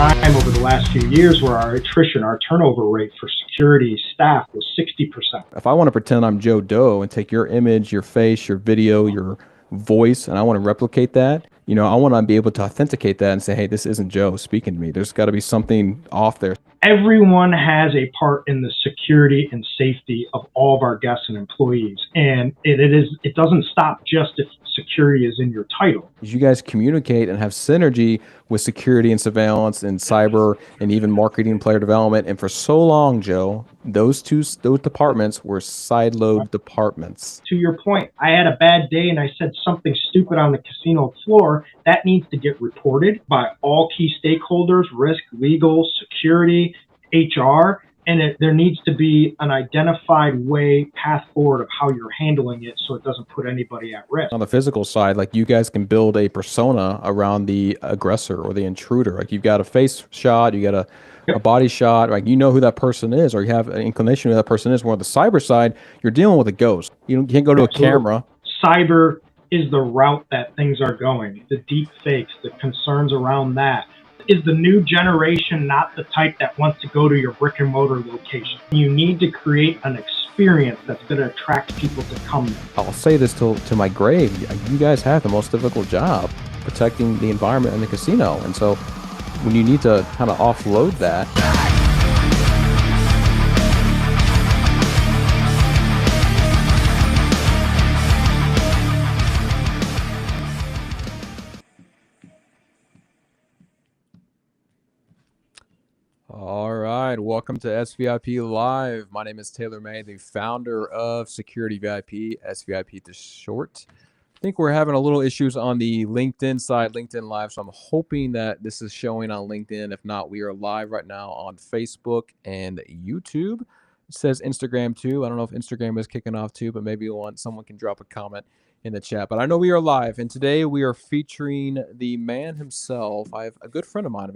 time over the last few years where our attrition, our turnover rate for security staff was 60%. If I want to pretend I'm Joe Doe and take your image, your face, your video, your voice, and I want to replicate that, I want to be able to authenticate that and say, hey, this isn't Joe speaking to me. There's got to be something off there. Everyone has a part in the security and safety of all of our guests and employees. And it doesn't stop just if security is in your title. You guys communicate and have synergy with security and surveillance and cyber and even marketing and player development. And for so long, Joe, those departments were sideload departments. To your point, I had a bad day and I said something stupid on the casino floor. That needs to get reported by all key stakeholders: risk, legal, security, HR. And there needs to be an identified path forward of how you're handling it so it doesn't put anybody at risk. On the physical side, like, you guys can build a persona around the aggressor or the intruder. Like, you've got a face shot, you got a body shot, like, who that person is, or you have an inclination who that person is. Where on the cyber side, you're dealing with a ghost. You can't go to Absolutely. A camera. Cyber is the route that things are going. The deep fakes, the concerns around that. Is the new generation not the type that wants to go to your brick and mortar location? You need to create an experience that's going to attract people to come there. I'll say this to my grave. You guys have the most difficult job protecting the environment in the casino. And so when you need to kind of offload that. All right, welcome to SVIP Live. My name is Taylor May, the founder of Security VIP, SVIP to short. I think we're having a little issues on the LinkedIn side, LinkedIn Live, so I'm hoping that this is showing on LinkedIn. If not, we are live right now on Facebook and YouTube. It says Instagram too. I don't know if Instagram is kicking off too, but maybe someone can drop a comment in the chat. But I know we are live, and today we are featuring the man himself. I have a good friend of mine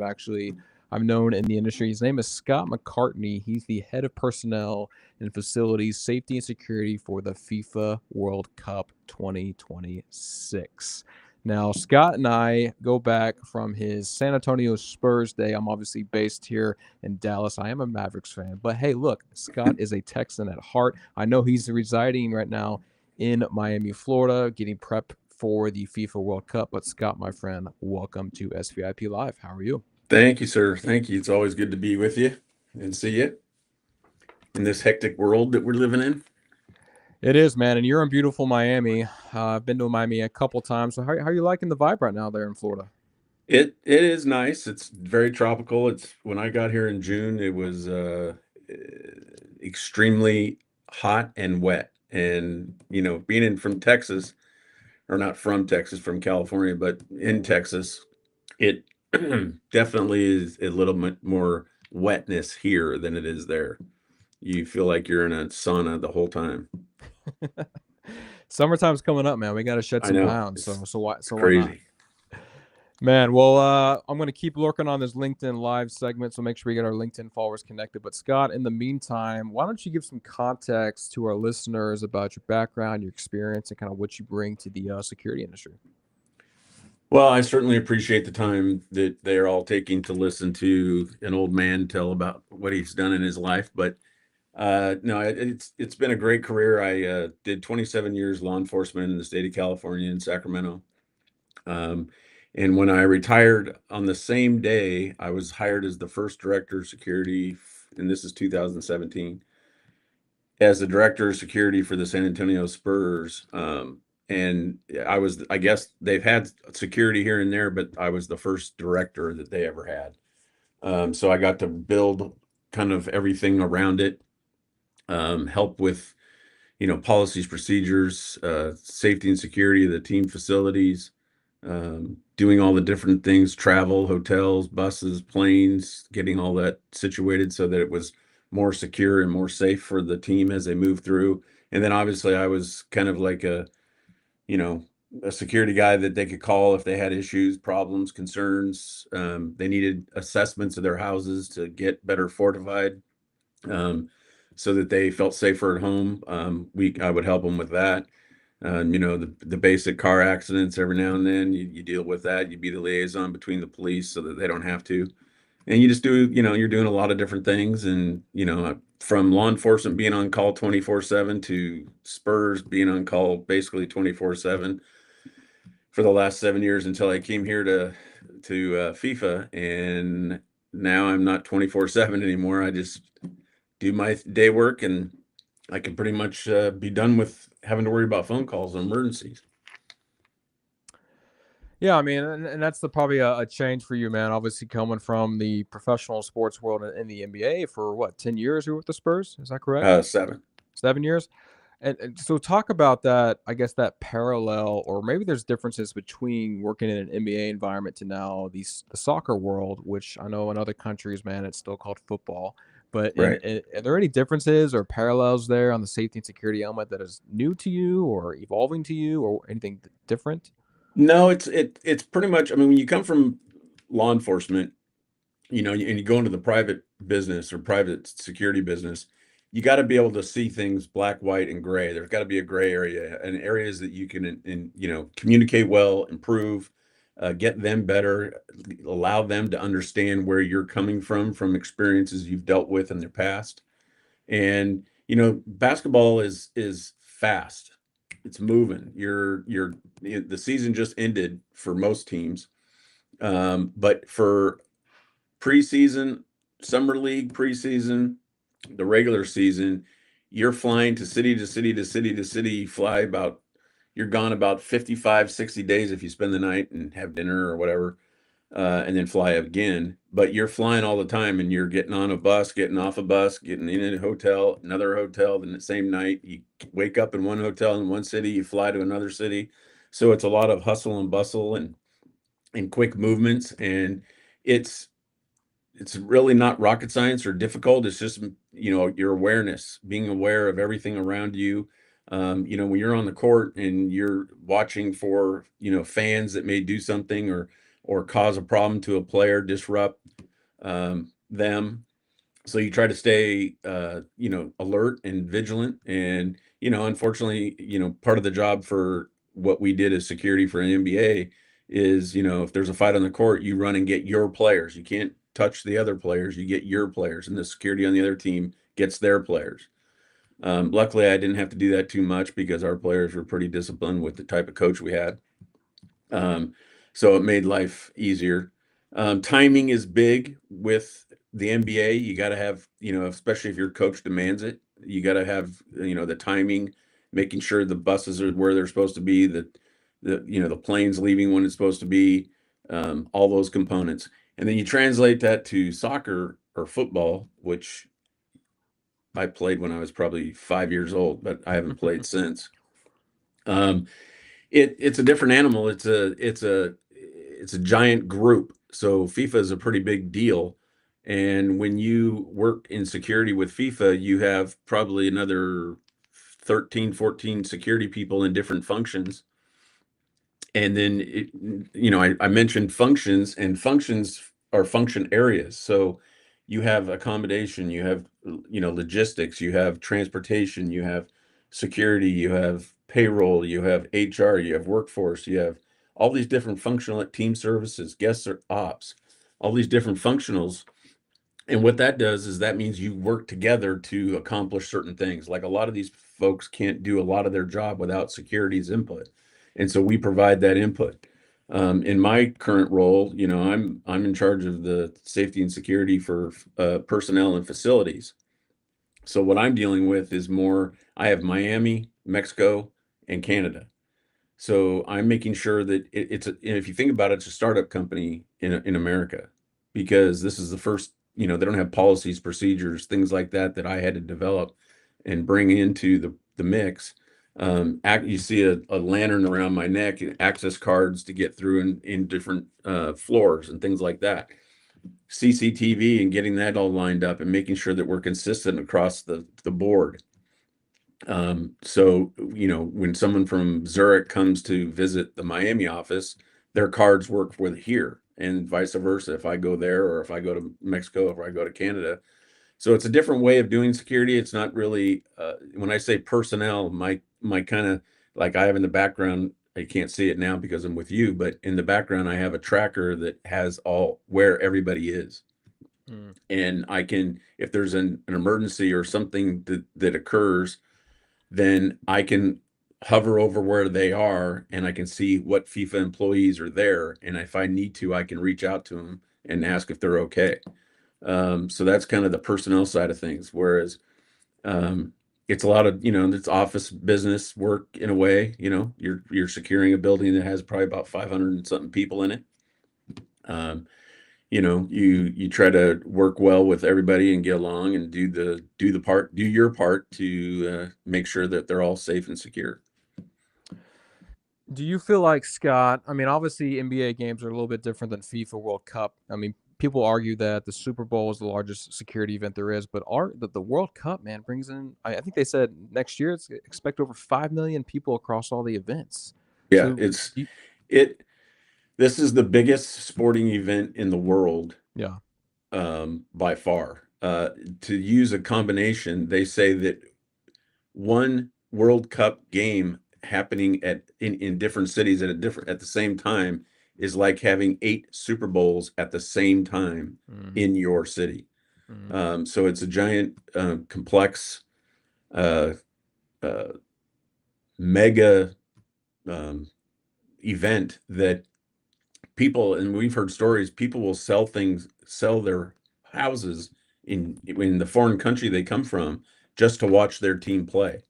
I've known in the industry. His name is Scott McCartney. He's the head of personnel and facilities, safety and security for the FIFA World Cup 2026. Now, Scott and I go back from his San Antonio Spurs day. I'm obviously based here in Dallas. I am a Mavericks fan. But hey, look, Scott is a Texan at heart. I know he's residing right now in Miami, Florida, getting prepped for the FIFA World Cup. But Scott, my friend, welcome to SVIP Live. How are you? Thank you, sir. Thank you. It's always good to be with you and see you in this hectic world that we're living in. It is, man. And you're in beautiful Miami. I've been to Miami a couple times. So how are you liking the vibe right now there in Florida? It is nice. It's very tropical. When I got here in June, it was extremely hot and wet. And, being from Texas, or not from Texas, from California, but in Texas, it definitely is a little bit more wetness here than it is there. You feel like you're in a sauna the whole time. Summertime's coming up, man. We got to shed some pounds. So crazy. Why not? Man, well, I'm going to keep lurking on this LinkedIn Live segment, so make sure we get our LinkedIn followers connected. But Scott, in the meantime, why don't you give some context to our listeners about your background, your experience, and kind of what you bring to the security industry? Well, I certainly appreciate the time that they're all taking to listen to an old man tell about what he's done in his life. But no, it's been a great career. I did 27 years law enforcement in the state of California in Sacramento. And when I retired on the same day, I was hired as the first director of security, and this is 2017, as the director of security for the San Antonio Spurs. And I guess they've had security here and there, but I was the first director that they ever had. So I got to build kind of everything around it, help with, policies, procedures, safety and security of the team facilities, doing all the different things, travel, hotels, buses, planes, getting all that situated so that it was more secure and more safe for the team as they move through. And then obviously I was kind of like a security guy that they could call if they had issues, problems, concerns. They needed assessments of their houses to get better fortified, so that they felt safer at home. I would help them with that. The basic car accidents every now and then, you deal with that. You be the liaison between the police so that they don't have to. And you just do, you're doing a lot of different things. And, from law enforcement being on call 24/7 to Spurs being on call basically 24/7 for the last 7 years until I came here to FIFA. And now I'm not 24/7 anymore. I just do my day work, and I can pretty much be done with having to worry about phone calls and emergencies. Yeah, I mean, and that's probably a change for you, man. Obviously, coming from the professional sports world in the NBA for what, 10 years you're with the Spurs? Is that correct? 7. 7 years? And so talk about that, I guess that parallel, or maybe there's differences between working in an NBA environment to now the soccer world, which I know in other countries, man, it's still called football. But Right. are there any differences or parallels there on the safety and security element that is new to you or evolving to you or anything different? No, it's pretty much. I mean, when you come from law enforcement, and you go into the private business or private security business, you got to be able to see things black, white, and gray. There's got to be a gray area and areas that you can, communicate well, improve, get them better, allow them to understand where you're coming from experiences you've dealt with in their past. And basketball is fast. It's moving. The season just ended for most teams, but for preseason, summer league preseason, the regular season, you're flying to city to city to city to city. You're gone about 55, 60 days if you spend the night and have dinner or whatever, and then fly again. But you're flying all the time, and you're getting on a bus, getting off a bus, getting in a hotel, another hotel, then the same night. You wake up in one hotel in one city, you fly to another city. So it's a lot of hustle and bustle and quick movements. And it's really not rocket science or difficult. It's just, your awareness, being aware of everything around you. When you're on the court and you're watching for, fans that may do something or cause a problem to a player, disrupt them. So you try to stay, alert and vigilant. And, unfortunately, part of the job for what we did as security for an NBA is, if there's a fight on the court, you run and get your players. You can't touch the other players. You get your players, and the security on the other team gets their players. Luckily, I didn't have to do that too much because our players were pretty disciplined with the type of coach we had. So it made life easier. Timing is big with the NBA. You got to have, especially if your coach demands it, you got to have, the timing, making sure the buses are where they're supposed to be, the planes leaving when it's supposed to be, all those components. And then you translate that to soccer or football, which I played when I was probably 5 years old, but I haven't played since. It's a different animal. It's a giant group. So FIFA is a pretty big deal. And when you work in security with FIFA, you have probably another 13, 14 security people in different functions. And then, I mentioned functions, and functions are function areas. So you have accommodation, you have, logistics, you have transportation, you have security, you have payroll, you have HR, you have workforce, you have all these different functional team services, guest or ops, all these different functionals. And what that does is that means you work together to accomplish certain things. Like a lot of these folks can't do a lot of their job without security's input. And so we provide that input. In my current role, I'm in charge of the safety and security for personnel and facilities. So what I'm dealing with is more, I have Miami, Mexico, and Canada. So I'm making sure that if you think about it, it's a startup company in America, because this is the first, they don't have policies, procedures, things like that I had to develop and bring into the mix. You see a lantern around my neck, and access cards to get through in different floors and things like that. CCTV and getting that all lined up and making sure that we're consistent across the board. So, when someone from Zurich comes to visit the Miami office, their cards work with here, and vice versa. If I go there, or if I go to Mexico, or if I go to Canada. So it's a different way of doing security. It's not really, when I say personnel, my kind of, like I have in the background, I can't see it now because I'm with you, but in the background, I have a tracker that has all where everybody is. Mm. And I can, if there's an emergency or something that occurs, then I can hover over where they are and I can see what FIFA employees are there. And if I need to, I can reach out to them and ask if they're okay. So that's kind of the personnel side of things. Whereas it's a lot of, it's office business work in a way. You're securing a building that has probably about 500 and something people in it. You try to work well with everybody and get along and do your part to make sure that they're all safe and secure. Do you feel like, Scott, I mean, obviously NBA games are a little bit different than FIFA World Cup. I mean, people argue that the Super Bowl is the largest security event there is, but the World Cup, man, brings in, I think they said next year it's expect over 5 million people across all the events. Yeah, So, this is the biggest sporting event in the world, yeah. by far. To use a combination, they say that one World Cup game happening in different cities at the same time is like having 8 Super Bowls at the same time in your city. So it's a giant, complex, uh, uh, mega event that people, and we've heard stories, people will sell their houses in the foreign country they come from just to watch their team play.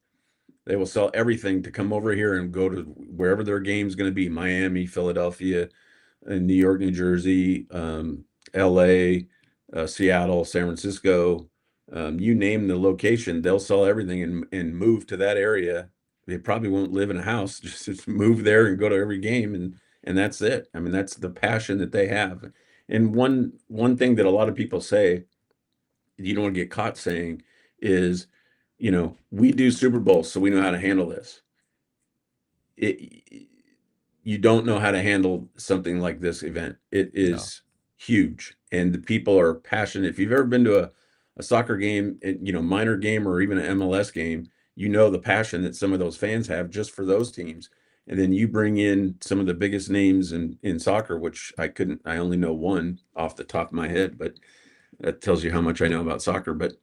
They will sell everything to come over here and go to wherever their game's going to be, Miami, Philadelphia, New York, New Jersey, LA, Seattle, San Francisco, you name the location, they'll sell everything and move to that area. They probably won't live in a house, just move there and go to every game, and that's it. I mean, that's the passion that they have. And one thing that a lot of people say, you don't want to get caught saying, is, we do Super Bowls, so we know how to handle this. You don't know how to handle something like this event. It is huge, and the people are passionate. If you've ever been to a soccer game, minor game, or even an MLS game, the passion that some of those fans have just for those teams. And then you bring in some of the biggest names in soccer, which I only know one off the top of my head, but that tells you how much I know about soccer. But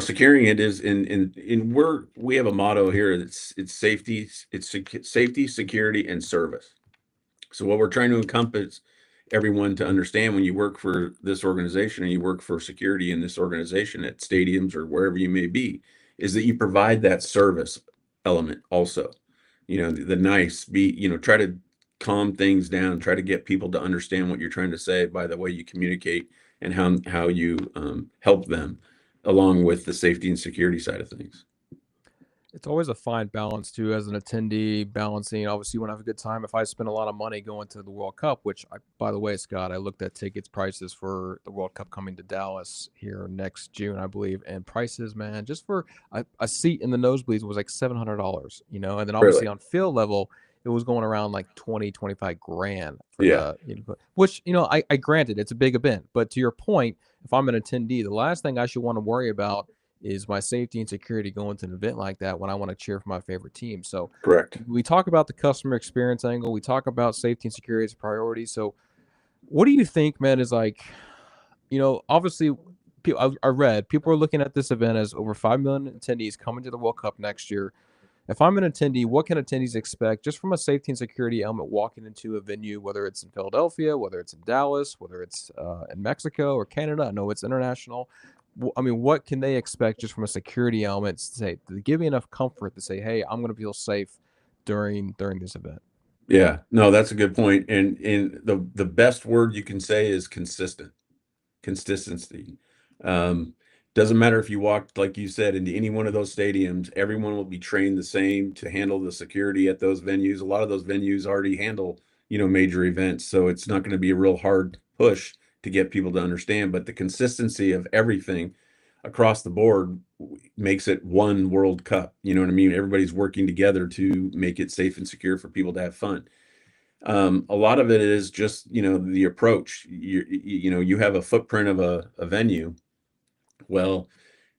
securing it is we have a motto here. It's safety, safety, security, and service. So what we're trying to encompass everyone to understand when you work for this organization and you work for security in this organization at stadiums or wherever you may be, is that you provide that service element also. Try to calm things down, try to get people to understand what you're trying to say by the way you communicate and how you help them, along with the safety and security side of things. It's always a fine balance too, as an attendee, balancing. Obviously, you want to have a good time. If I spend a lot of money going to the World Cup, which, by the way, Scott, I looked at tickets prices for the World Cup coming to Dallas here next June, I believe, and prices, man, just for a seat in the nosebleeds was like $700, and then obviously Really? on field level, it was going around like 25 grand for Yeah. which, I granted it's a big event, but to your point, if I'm an attendee, the last thing I should want to worry about is my safety and security going to an event like that when I want to cheer for my favorite team. So Correct. we talk about the customer experience angle. We talk about safety and security as a priority. So what do you think, man, is like, obviously I read people are looking at this event as over 5 million attendees coming to the World Cup next year. If I'm an attendee, what can attendees expect just from a safety and security element walking into a venue, whether it's in Philadelphia, whether it's in Dallas, whether it's in Mexico or Canada? I know it's international. I mean, what can they expect just from a security element to give me enough comfort to say, hey, I'm going to feel safe during this event? Yeah, no, that's a good point. And the best word you can say is consistency. Doesn't matter if you walk, like you said, into any one of those stadiums, everyone will be trained the same to handle the security at those venues. A lot of those venues already handle, major events. So it's not going to be a real hard push to get people to understand, but the consistency of everything across the board makes it one World Cup. You know what I mean? Everybody's working together to make it safe and secure for people to have fun. A lot of it is just, the approach. You have a footprint of a venue. Well,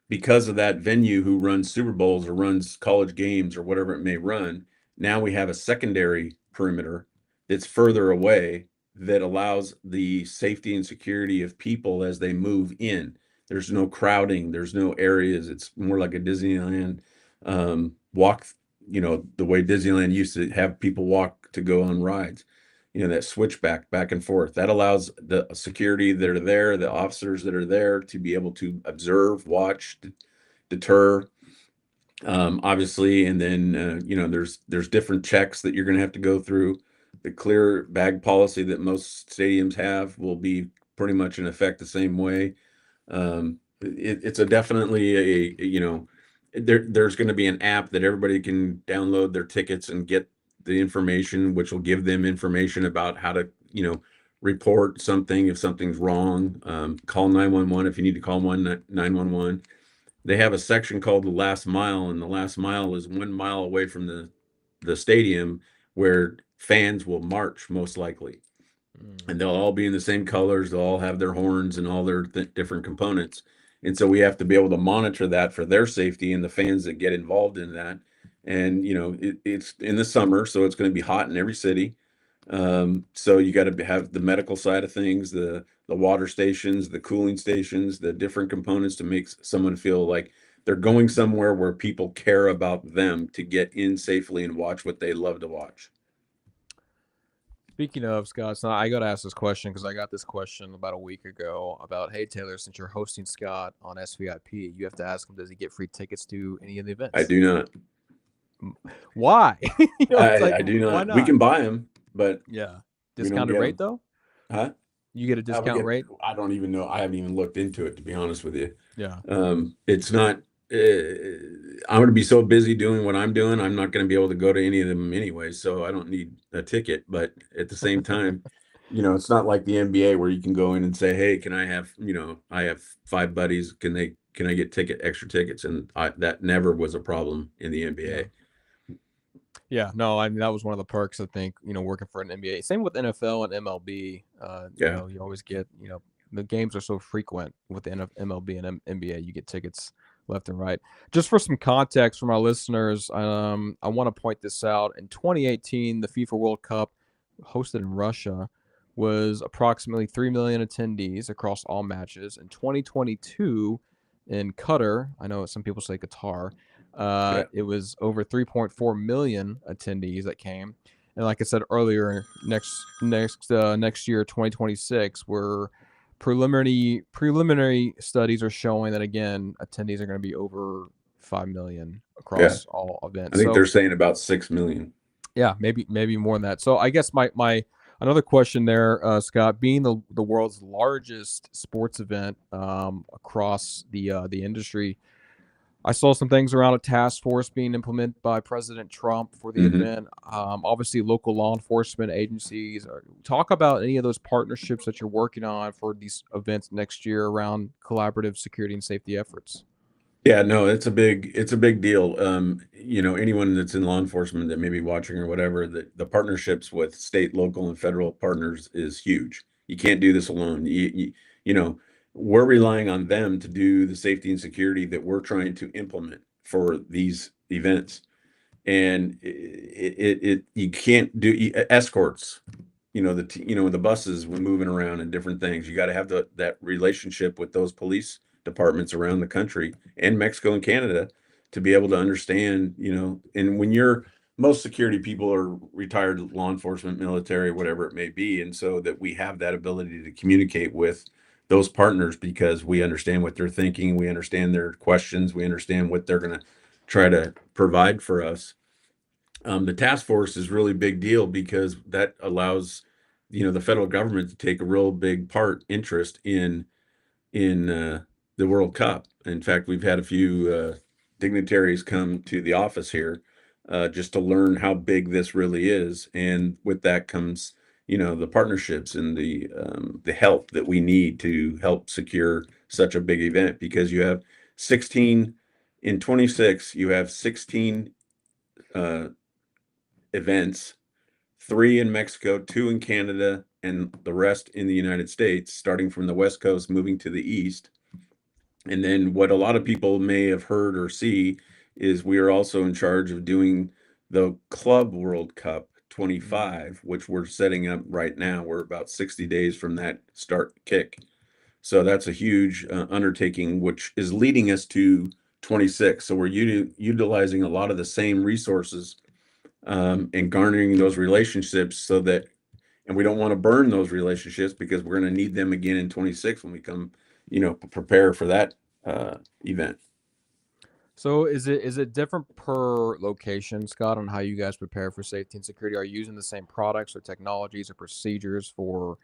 because of that venue who runs Super Bowls or runs college games or whatever it may run, now we have a secondary perimeter that's further away that allows the safety and security of people as they move in. There's no crowding, there's no areas. It's more like a Disneyland walk, the way Disneyland used to have people walk to go on rides, that switchback back and forth. That allows the security that are there, the officers that are there, to be able to observe, watch, deter, obviously. And then, there's different checks that you're going to have to go through. The clear bag policy that most stadiums have will be pretty much in effect the same way. It's definitely there's going to be an app that everybody can download their tickets and get the information, which will give them information about how to, report something if something's wrong. Call 911 if you need to call 911. They have a section called the last mile, and the last mile is 1 mile away from the stadium, where fans will march most likely. And they'll all be in the same colors. They'll all have their horns and all their different components. And so we have to be able to monitor that for their safety and the fans that get involved in that. And, it's in the summer, so it's going to be hot in every city. So you got to have the medical side of things, the water stations, the cooling stations, the different components to make someone feel like they're going somewhere where people care about them to get in safely and watch what they love to watch. Speaking of, Scott, so I got to ask this question because I got this question about a week ago about, hey, Taylor, since you're hosting Scott on SVIP, you have to ask him, does he get free tickets to any of the events? I do not. Why? I do not. Why not? We can buy them, but yeah, discounted rate though. Huh? You get a discount rate? I don't even know. I haven't even looked into it, to be honest with you. Yeah. It's not. I'm going to be so busy doing what I'm doing. I'm not going to be able to go to any of them anyway. So I don't need a ticket. But at the same time, it's not like the NBA where you can go in and say, "Hey, can I have? I have 5 buddies. Can I get extra tickets?" And that never was a problem in the NBA. Yeah, no, I mean, that was one of the perks, I think, working for an NBA. Same with NFL and MLB. You always get, the games are so frequent with the MLB and NBA. You get tickets left and right. Just for some context from our listeners, I want to point this out. In 2018, the FIFA World Cup, hosted in Russia, was approximately 3 million attendees across all matches. In 2022, in Qatar, I know some people say Qatar, it was over 3.4 million attendees that came. And like I said earlier, next year, 2026, we're preliminary studies are showing that, again, attendees are going to be over 5 million across all events. I think they're saying about 6 million. Yeah, maybe more than that. So I guess my another question there, Scott, being the world's largest sports event across the industry, I saw some things around a task force being implemented by President Trump for the event. Obviously, local law enforcement agencies. Talk about any of those partnerships that you're working on for these events next year around collaborative security and safety efforts. Yeah, no, it's a big deal. Anyone that's in law enforcement that may be watching or whatever, the partnerships with state, local, and federal partners is huge. You can't do this alone. We're relying on them to do the safety and security that we're trying to implement for these events. And you can't do escorts, the buses when moving around and different things. You got to have that relationship with those police departments around the country and Mexico and Canada to be able to understand, and when most security people are retired law enforcement, military, whatever it may be. And so that we have that ability to communicate with those partners because we understand what they're thinking. We understand their questions. We understand what they're going to try to provide for us. The task force is really big deal because that allows, the federal government to take a real big interest in the World Cup. In fact, we've had a few dignitaries come to the office here just to learn how big this really is, and with that comes, the partnerships and the help that we need to help secure such a big event. Because you have 16 in 26, you have 16 events, 3 in Mexico, 2 in Canada, and the rest in the United States, starting from the West Coast, moving to the East. And then what a lot of people may have heard or see is we are also in charge of doing the Club World Cup 25, which we're setting up right now. We're about 60 days from that start kick. So that's a huge undertaking, which is leading us to 26. So we're utilizing a lot of the same resources and garnering those relationships so that, and we don't want to burn those relationships because we're going to need them again in 26 when we come, prepare for that event. So is it different per location, Scott, on how you guys prepare for safety and security? Are you using the same products or technologies or procedures for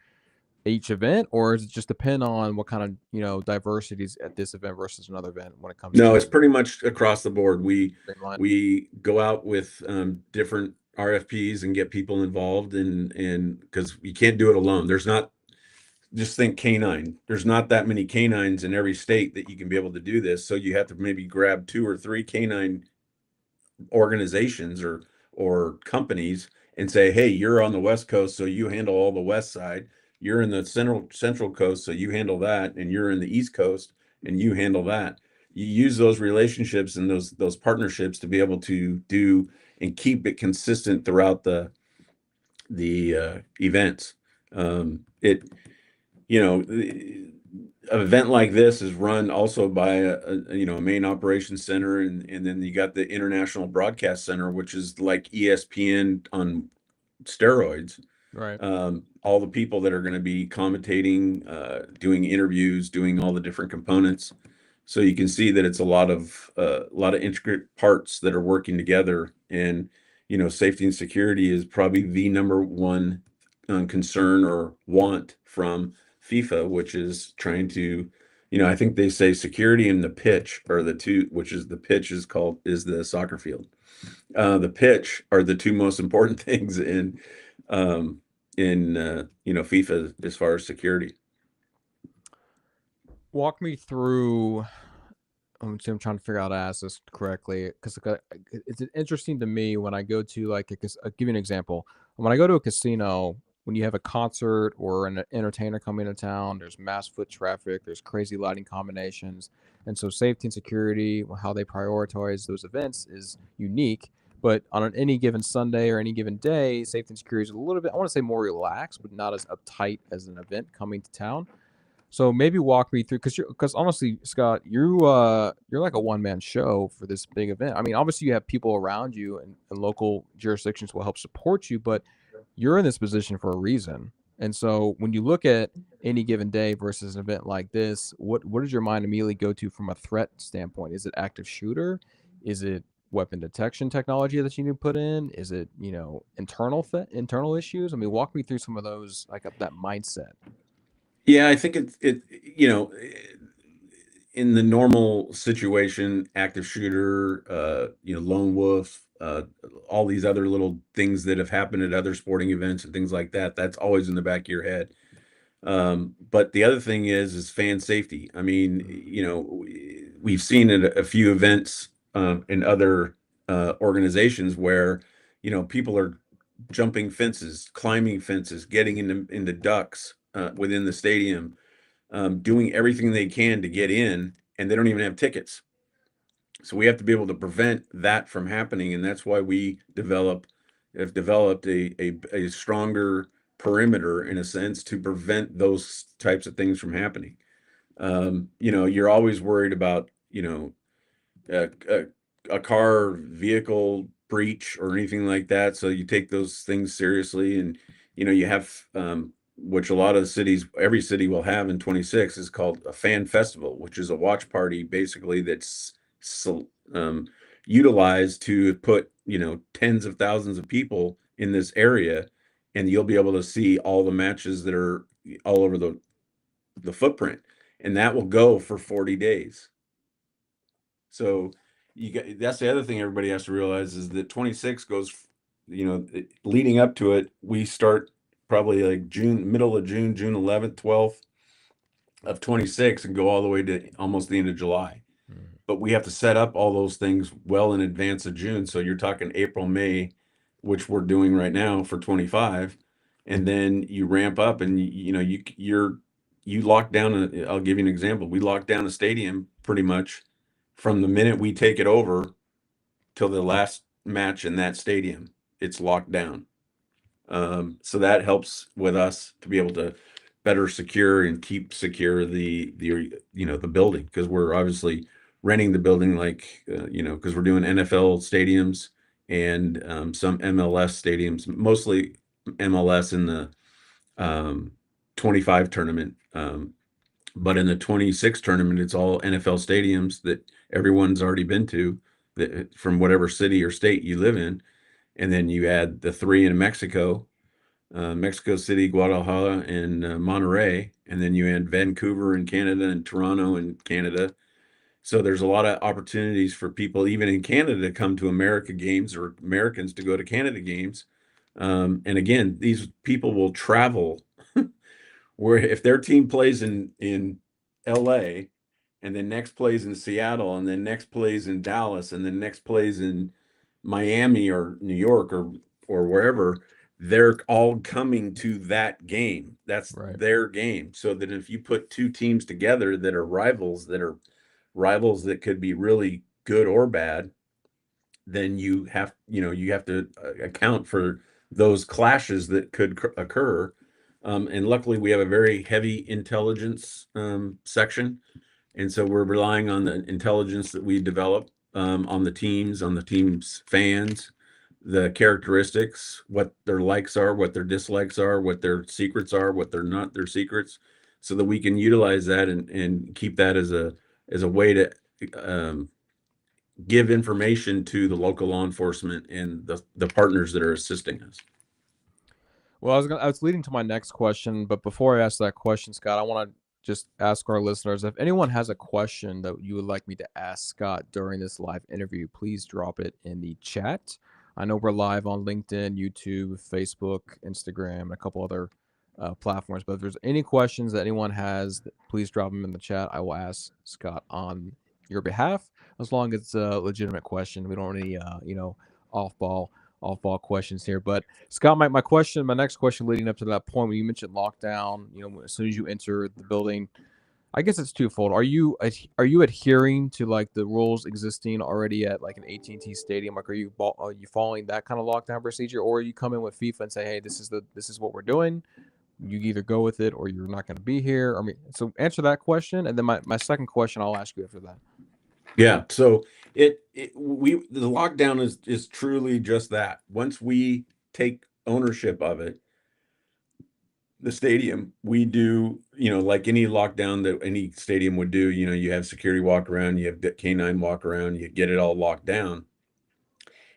each event, or does it just depend on what kind of diversities at this event versus another event when it comes to? No, it's pretty much across the board. We go out with different RFPs and get people involved, and because you can't do it alone. There's not, just think canine. There's not that many canines in every state that you can be able to do this. So you have to maybe grab 2 or 3 canine organizations or companies and say, hey, you're on the West Coast, so you handle all the West side. You're in the central coast, so you handle that, and you're in the East Coast and you handle that. You use those relationships and those partnerships to be able to do and keep it consistent throughout the events. An event like this is run also by a main operations center, and then you got the international broadcast center, which is like ESPN on steroids. Right. All the people that are going to be commentating, doing interviews, doing all the different components. So you can see that it's a lot of intricate parts that are working together, and safety and security is probably the number one concern or want from FIFA, which is trying to, I think they say security and the pitch are the two, which is the pitch is the soccer field. The pitch are the two most important things in FIFA as far as security. Walk me through. I'm trying to figure out how to ask this correctly, because it's interesting to me when I go to I'll give you an example. When I go to a casino, when you have a concert or an entertainer coming to town, there's mass foot traffic, there's crazy lighting combinations. And so safety and security, how they prioritize those events is unique. But on any given Sunday or any given day, safety and security is a little bit, I want to say more relaxed, but not as uptight as an event coming to town. So maybe walk me through, because honestly, Scott, you're like a one-man show for this big event. I mean, obviously you have people around you and local jurisdictions will help support you, but you're in this position for a reason. And so when you look at any given day versus an event like this, what does your mind immediately go to from a threat standpoint? Is it active shooter? Is it weapon detection technology that you need to put in? Is it, internal issues? I mean, walk me through some of those, like that mindset. Yeah, I think it in the normal situation, active shooter, lone wolf, all these other little things that have happened at other sporting events and things like that, that's always in the back of your head. But the other thing is fan safety. I mean, we've seen at a few events in other organizations where, people are jumping fences, climbing fences, getting into ducts within the stadium, doing everything they can to get in, and they don't even have tickets. So we have to be able to prevent that from happening, and that's why we have developed a stronger perimeter, in a sense, to prevent those types of things from happening. You're always worried about a car vehicle breach or anything like that, so you take those things seriously, and you have which a lot of every city will have in 26 is called a fan festival, which is a watch party basically that's utilized to put tens of thousands of people in this area, and you'll be able to see all the matches that are all over the footprint, and that will go for 40 days. So that's the other thing everybody has to realize is that 26 goes, leading up to it, we start probably like middle of June 11th, 12th of 26, and go all the way to almost the end of July. But we have to set up all those things well in advance of June. So you're talking April, May, which we're doing right now for 25. And then you ramp up, and you lock down. I'll give you an example. We lock down a stadium pretty much from the minute we take it over till the last match in that stadium. It's locked down. So that helps with us to be able to better secure and keep secure the building, because we're obviously renting the building, like because we're doing NFL stadiums and some MLS stadiums, mostly MLS in the 25 tournament. But in the 26 tournament, it's all NFL stadiums that everyone's already been to, that from whatever city or state you live in. And then you add the three in Mexico, Mexico City, Guadalajara, and Monterrey. And then you add Vancouver in Canada and Toronto in Canada. So there's a lot of opportunities for people, even in Canada, to come to America games, or Americans to go to Canada games. And again, these people will travel where if their team plays in LA, and then next plays in Seattle, and then next plays in Dallas, and then next plays in Miami or New York or wherever, they're all coming to that game. That's Right. their game. So that if you put two teams together that are rivals that could be really good or bad, then you have to account for those clashes that could occur. And luckily, we have a very heavy intelligence section, and so we're relying on the intelligence that we develop on the team's fans, the characteristics, what their likes are, what their dislikes are, what their secrets are, what they're not their secrets, so that we can utilize that and keep that as a way to give information to the local law enforcement and the partners that are assisting us. Well, I was leading to my next question, but before I ask that question, Scott, I want to just ask our listeners, if anyone has a question that you would like me to ask Scott during this live interview, please drop it in the chat. I know we're live on LinkedIn, YouTube, Facebook, Instagram, and a couple other platforms, but if there's any questions that anyone has, please drop them in the chat. I will ask Scott on your behalf, as long as it's a legitimate question. We don't want any off-ball questions here. But Scott, my next question leading up to that point, when you mentioned lockdown, as soon as you enter the building, I guess it's twofold. Are you adhering to like the rules existing already at like an AT&T stadium? Like, are you following that kind of lockdown procedure, or are you come in with FIFA and say, hey, this is what we're doing? You either go with it or you're not going to be here. I mean, so answer that question, and then my second question I'll ask you after that. Yeah. So the lockdown is truly just that. Once we take ownership of it, the stadium, we do, like any lockdown that any stadium would do, you have security walk around, you have canine walk around, you get it all locked down.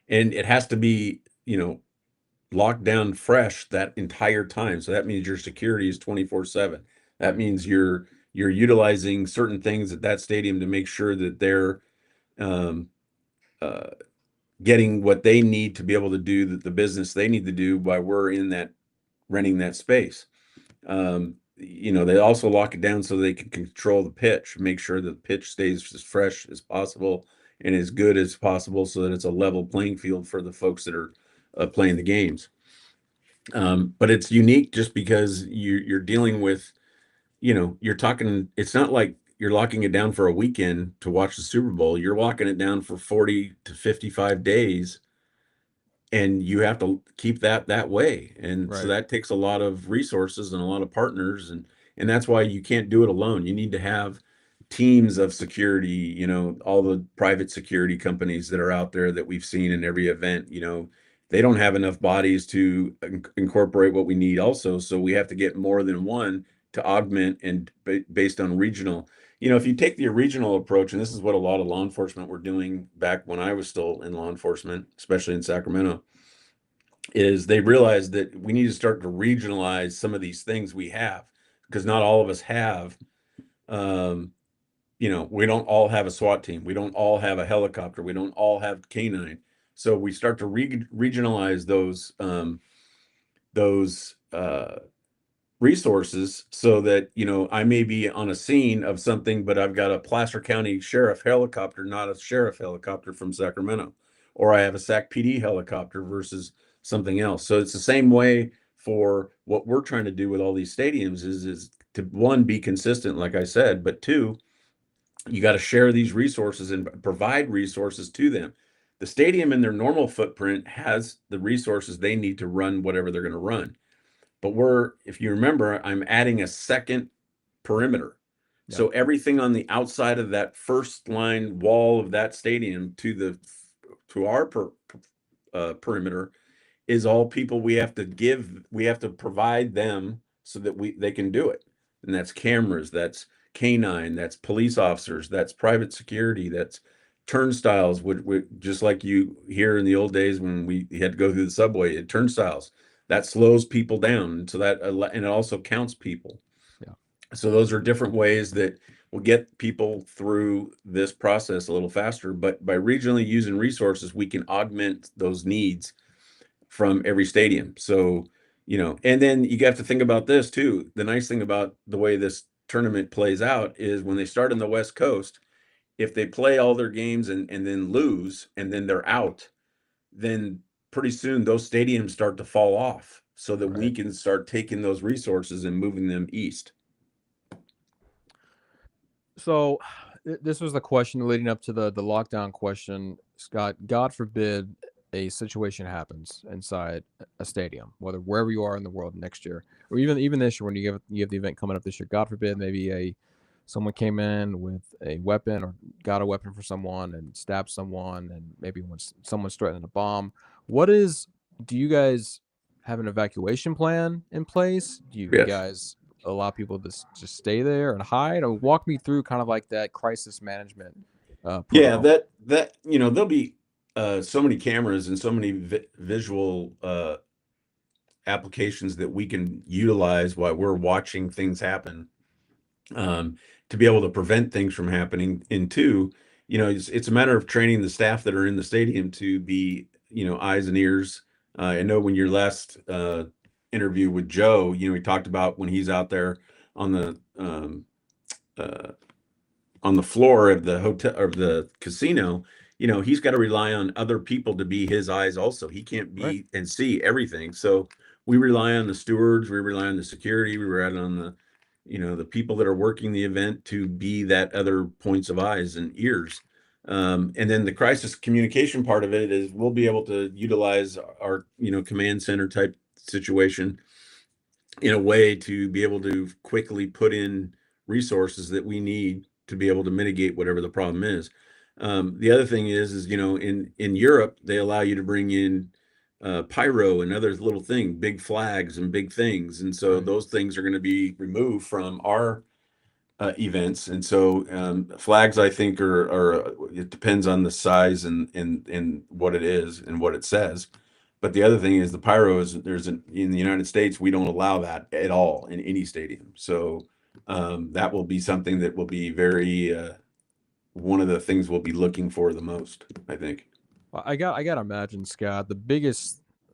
And it has to be, locked down fresh that entire time. So that means your security is 24/7. That means you're utilizing certain things at that stadium to make sure that they're um, uh, getting what they need to be able to do the business they need to do while we're in that renting that space. They also lock it down so they can control the pitch, make sure that the pitch stays as fresh as possible and as good as possible, so that it's a level playing field for the folks that are playing the games. But it's unique just because you're dealing with, you're talking, it's not like you're locking it down for a weekend to watch the Super Bowl. You're locking it down for 40 to 55 days, and you have to keep that way. And so Right. that takes a lot of resources and a lot of partners, and that's why you can't do it alone. You need to have teams of security, all the private security companies that are out there that we've seen in every event, they don't have enough bodies to incorporate what we need also. So we have to get more than one to augment, and based on regional. If you take the regional approach, and this is what a lot of law enforcement were doing back when I was still in law enforcement, especially in Sacramento, is they realized that we need to start to regionalize some of these things we have, because not all of us have, we don't all have a SWAT team. We don't all have a helicopter. We don't all have canine. So we start to regionalize those resources, so that, I may be on a scene of something, but I've got a Placer County Sheriff helicopter, not a sheriff helicopter from Sacramento, or I have a Sac PD helicopter versus something else. So it's the same way for what we're trying to do with all these stadiums is to, one, be consistent, like I said, but two, you got to share these resources and provide resources to them. The stadium in their normal footprint has the resources they need to run whatever they're going to run. But if you remember, I'm adding a second perimeter. Yeah. So everything on the outside of that first line wall of that stadium to our perimeter is all people we have to provide them so that they can do it. And that's cameras, that's canine, that's police officers, that's private security, that's turnstiles, which just like you hear in the old days when we had to go through the subway, turnstiles that slows people down. So and it also counts people. Yeah. So those are different ways that will get people through this process a little faster. But by regionally using resources, we can augment those needs from every stadium. So, and then you have to think about this too. The nice thing about the way this tournament plays out is when they start on the West Coast, if they play all their games and then lose and then they're out, then pretty soon those stadiums start to fall off so that we can start taking those resources and moving them east. So this was the question leading up to the lockdown question, Scott. God forbid a situation happens inside a stadium, wherever you are in the world next year, or even this year when you have the event coming up this year. God forbid, maybe someone came in with a weapon or got a weapon for someone and stabbed someone, and maybe when someone's threatening a bomb. Do you guys have an evacuation plan in place? Do you guys allow people to just stay there and hide? Or walk me through kind of like that crisis management protocol. Yeah, that there'll be so many cameras and so many visual applications that we can utilize while we're watching things happen, to be able to prevent things from happening. And two, it's a matter of training the staff that are in the stadium to be, eyes and ears. I know when your last interview with Joe, he talked about when he's out there on the floor of the hotel or the casino, he's got to rely on other people to be his eyes also. He can't be and see everything. So we rely on the stewards, we rely on the security, we rely on the people that are working the event to be that other points of eyes and ears. And then the crisis communication part of it is we'll be able to utilize our, command center type situation in a way to be able to quickly put in resources that we need to be able to mitigate whatever the problem is. The other thing is in Europe, they allow you to bring in pyro and other little things, big flags and big things. And so those things are going to be removed from our events. And so flags, I think, it depends on the size and what it is and what it says. But the other thing is the pyro in the United States, we don't allow that at all in any stadium. So that will be something that will be very one of the things we'll be looking for the most, I think. I gotta imagine, Scott,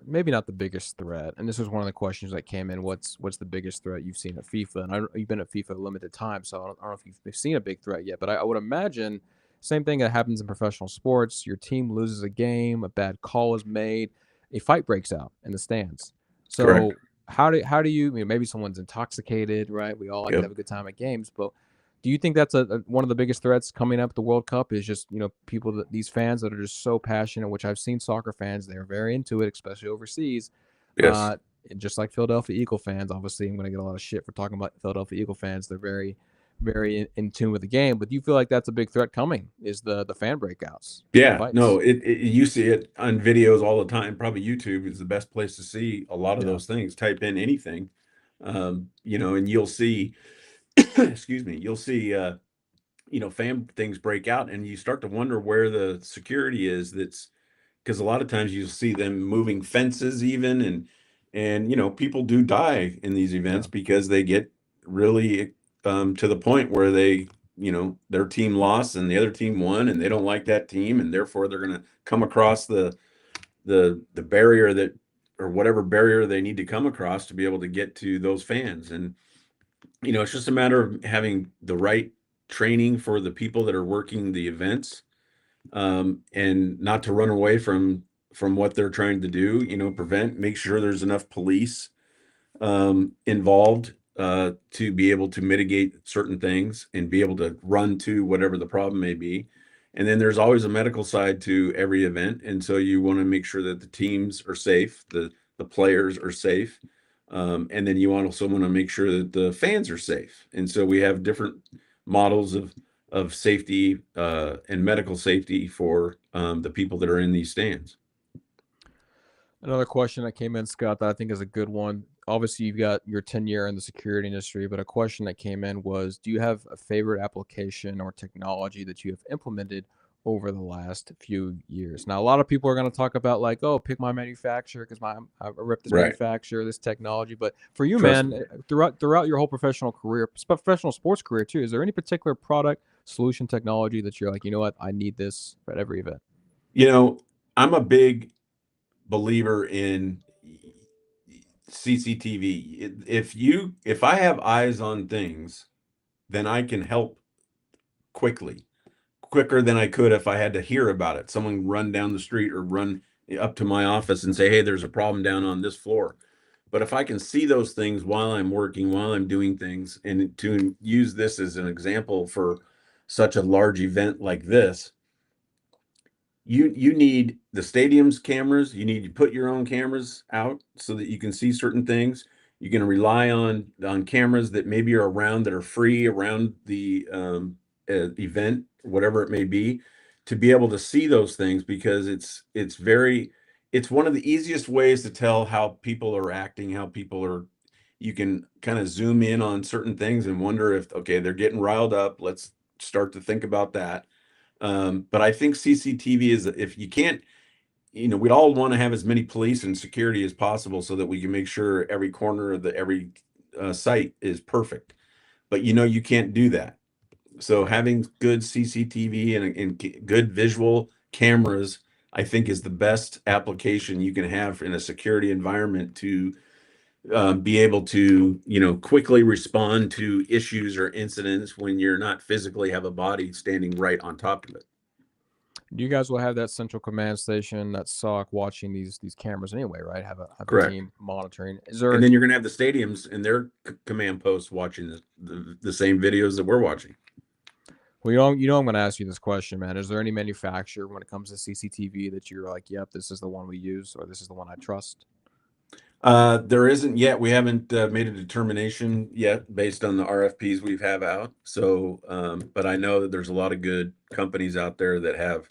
maybe not the biggest threat, and this was one of the questions that came in. What's the biggest threat you've seen at FIFA? And you've been at FIFA a limited time, so I don't know if you've seen a big threat yet. But I would imagine same thing that happens in professional sports. Your team loses a game, a bad call is made, a fight breaks out in the stands. So Correct. how do you maybe someone's intoxicated, right? We all like to have a good time at games, but do you think that's one of the biggest threats coming up at the World Cup is just, these fans that are just so passionate, which I've seen soccer fans, they're very into it, especially overseas. Yes. Just like Philadelphia Eagle fans, obviously I'm going to get a lot of shit for talking about Philadelphia Eagle fans. They're very, very in tune with the game. But do you feel like that's a big threat coming, is the fan breakouts? Yeah, no, you see it on videos all the time. Probably YouTube is the best place to see a lot of those things. Type in anything, and you'll see, excuse me, you'll see, fan things break out and you start to wonder where the security is. That's because a lot of times you see them moving fences even, and people do die in these events because they get really to the point where their team lost and the other team won and they don't like that team and therefore they're going to come across the barrier or whatever barrier they need to come across to be able to get to those fans. And it's just a matter of having the right training for the people that are working the events, and not to run away from what they're trying to do, make sure there's enough police involved to be able to mitigate certain things and be able to run to whatever the problem may be. And then there's always a medical side to every event. And so you want to make sure that the teams are safe, the players are safe. And then you also want to make sure that the fans are safe. And so we have different models of safety and medical safety for the people that are in these stands. Another question that came in, Scott, that I think is a good one. Obviously, you've got your tenure in the security industry, but a question that came in was, do you have a favorite application or technology that you have implemented over the last few years? Now, a lot of people are going to talk about like, oh, pick my manufacturer because I rep this Right. manufacturer, this technology. But for you, Trust man, throughout your whole professional career, professional sports career too, is there any particular product, solution, technology that you're like, you know what, I need this at every event? You know, I'm a big believer in CCTV. If I have eyes on things, then I can help quicker than I could if I had to hear about it. Someone run down the street or run up to my office and say, "Hey, there's a problem down on this floor." But if I can see those things while I'm working, while I'm doing things, and to use this as an example for such a large event like this, you need the stadium's cameras. You need to put your own cameras out so that you can see certain things. You're going to rely on cameras that maybe are around, that are free around the event, whatever it may to be able to see those things, because it's one of the easiest ways to tell how people are acting, how people are. You can kind of zoom in on certain things and wonder if, okay, they're getting riled up. Let's start to think about that. But I think CCTV is, if you can't, we'd all want to have as many police and security as possible so that we can make sure every corner of every site is perfect. But you can't do that. So having good CCTV and good visual cameras, I think, is the best application you can have in a security environment to be able to, quickly respond to issues or incidents when you're not physically have a body standing right on top of it. You guys will have that central command station, that SOC watching these cameras anyway, right? Have a Correct. team monitoring. Is there? And then you're going to have the stadiums and their command posts watching the same videos that we're watching. Well, I'm going to ask you this question, man. Is there any manufacturer when it comes to CCTV that you're like, yep, this is the one we use, or this is the one I trust? There isn't yet. We haven't made a determination yet based on the RFPs we have out. So, but I know that there's a lot of good companies out there that have,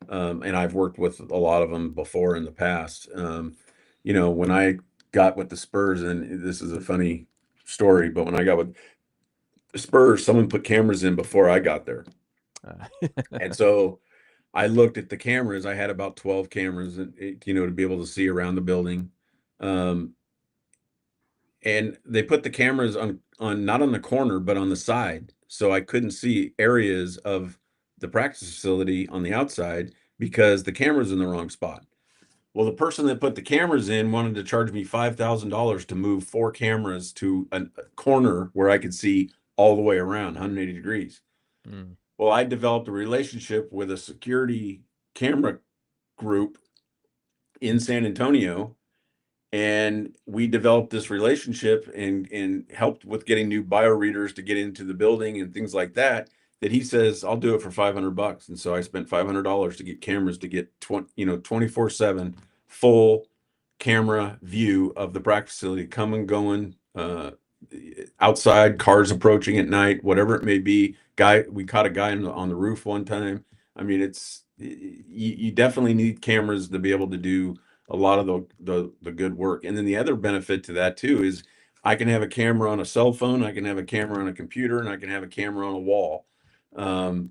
and I've worked with a lot of them before in the past. When I got with the Spurs, and this is a funny story, but when I got with the Spurs, someone put cameras in before I got there. And so I looked at the cameras. I had about 12 cameras, to be able to see around the building. And they put the cameras on not on the corner, but on the side. So I couldn't see areas of the practice facility on the outside because the camera's in the wrong spot. Well, the person that put the cameras in wanted to charge me $5,000 to move 4 cameras to a corner where I could see all the way around 180 degrees. Mm. Well, I developed a relationship with a security camera group in San Antonio, and we developed this relationship and helped with getting new bioreaders to get into the building and things like that. That he says, I'll do it for $500. And so I spent $500 to get cameras to get 24/7 full camera view of the practice facility, coming, going, outside, cars approaching at night, whatever it may be. We caught a guy on the roof one time. I mean, you definitely need cameras to be able to do a lot of the good work. And then the other benefit to that too is I can have a camera on a cell phone, I can have a camera on a computer, and I can have a camera on a wall. And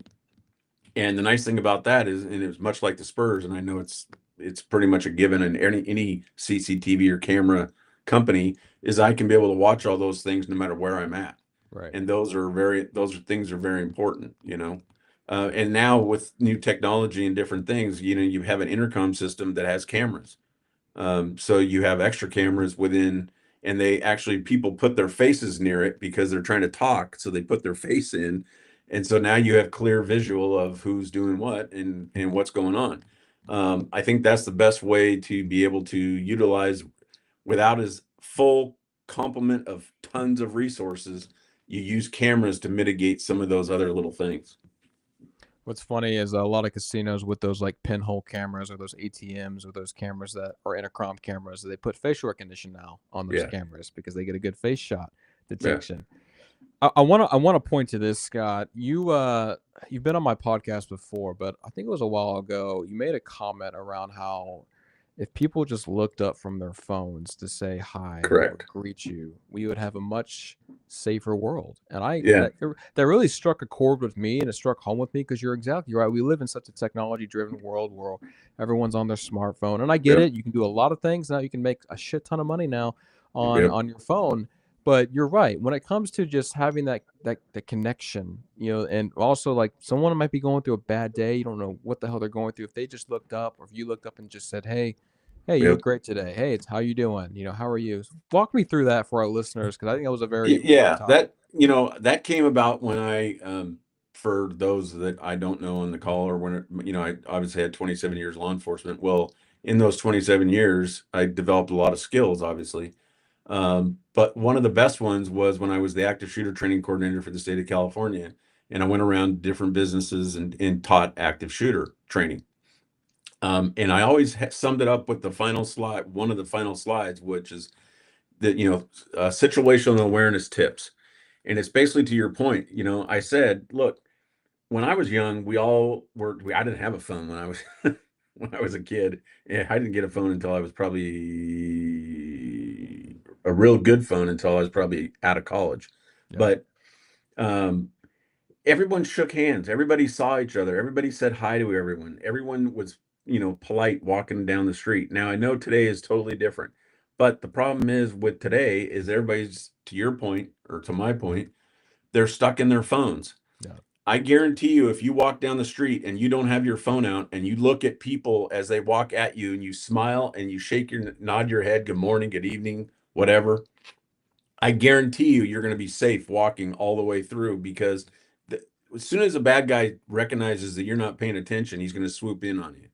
the nice thing about that is, and it's much like the Spurs, and I know it's pretty much a given in any CCTV or camera company, is I can be able to watch all those things no matter where I'm at. Right. And those things are very important, and now with new technology and different things, you have an intercom system that has cameras. So you have extra cameras within, and people put their faces near it because they're trying to talk. So they put their face in. And so now you have clear visual of who's doing what and what's going on. I think that's the best way to be able to utilize, without as full complement of tons of resources, you use cameras to mitigate some of those other little things. What's funny is a lot of casinos with those like pinhole cameras or those ATMs or those cameras that are intercom cameras, they put facial recognition now on those Yeah. cameras because they get a good face shot Yeah. detection. I wanna point to this, Scott. You've been on my podcast before, but I think it was a while ago. You made a comment around how if people just looked up from their phones to say hi or Correct. greet you, we would have a much safer world. And Yeah. that really struck a chord with me, and it struck home with me because you're exactly right. We live in such a technology-driven world where everyone's on their smartphone, and I get Yep. it. You can do a lot of things now. You can make a shit ton of money now Yep. on your phone. But you're right. When it comes to just having that the connection, and also like someone might be going through a bad day, you don't know what the hell they're going through. If they just looked up, or if you looked up and just said, "Hey, you look Yep. great today. Hey, it's how you doing? How are you?" Walk me through that for our listeners because I think that was a very important Yeah, topic. that came about when for those that I don't know on the call, or when, I obviously had 27 years law enforcement. Well, in those 27 years, I developed a lot of skills, obviously. But one of the best ones was when I was the active shooter training coordinator for the state of California. And I went around different businesses and taught active shooter training. And I always summed it up with the final slide, one of the final slides, which is that, situational awareness tips. And it's basically to your point. I said, look, when I was young, I didn't have a phone when I was when I was a kid. Yeah, I didn't get a phone until I was probably a real good phone until I was probably out of college. Yeah. But um, everyone shook hands. Everybody saw each other. Everybody said hi to everyone. Everyone was, polite walking down the street. Now I know today is totally different. But the problem is with today is everybody's, to your point or to my point, they're stuck in their phones. Yeah. I guarantee you, if you walk down the street and you don't have your phone out and you look at people as they walk at you and you smile and you nod your head, good morning, good evening, whatever, I guarantee you're going to be safe walking all the way through because the, as soon as a bad guy recognizes that you're not paying attention, he's going to swoop in on you.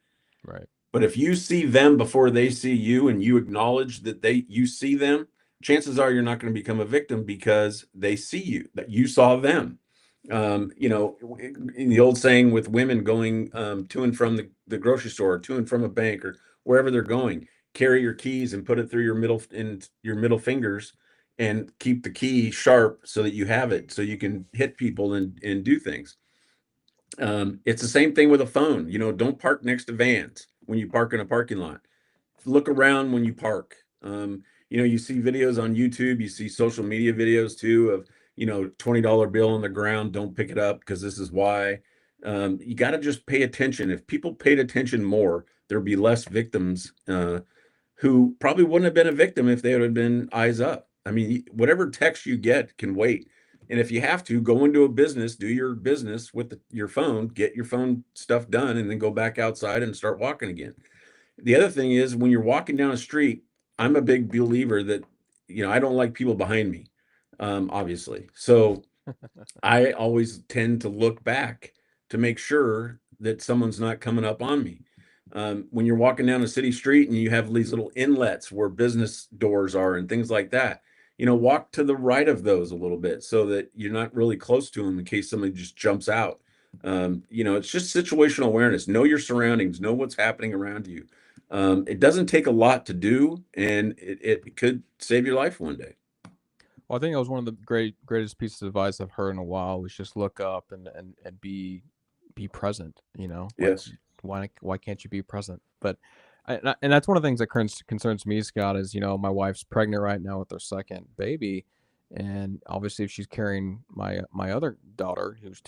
Right. But if you see them before they see you and you acknowledge that you see them, chances are you're not going to become a victim because they see you, that you saw them. In the old saying with women going to and from the grocery store, to and from a bank, or wherever they're going, carry your keys and put it through your middle fingers and keep the key sharp so that you have it so you can hit people and do things. It's the same thing with a phone. Don't park next to vans when you park in a parking lot. Look around when you park. You see videos on YouTube, you see social media videos too of, $20 bill on the ground, don't pick it up because this is why. You got to just pay attention. If people paid attention more, there'd be less victims who probably wouldn't have been a victim if they would have been eyes up. I mean, whatever text you get can wait. And if you have to go into a business, do your business with your phone, get your phone stuff done, and then go back outside and start walking again. The other thing is when you're walking down a street, I'm a big believer that, I don't like people behind me, obviously. So I always tend to look back to make sure that someone's not coming up on me. When you're walking down a city street and you have these little inlets where business doors are and things like that, walk to the right of those a little bit so that you're not really close to them in case somebody just jumps out. It's just situational awareness. Know your surroundings, know what's happening around you. It doesn't take a lot to do, and it could save your life one day. Well, I think that was one of the greatest pieces of advice I've heard in a while. Was just look up and be present. Like Yes. why can't you be present? But and that's one of the things that concerns me, Scott. Is my wife's pregnant right now with her second baby, and obviously if she's carrying my other daughter who's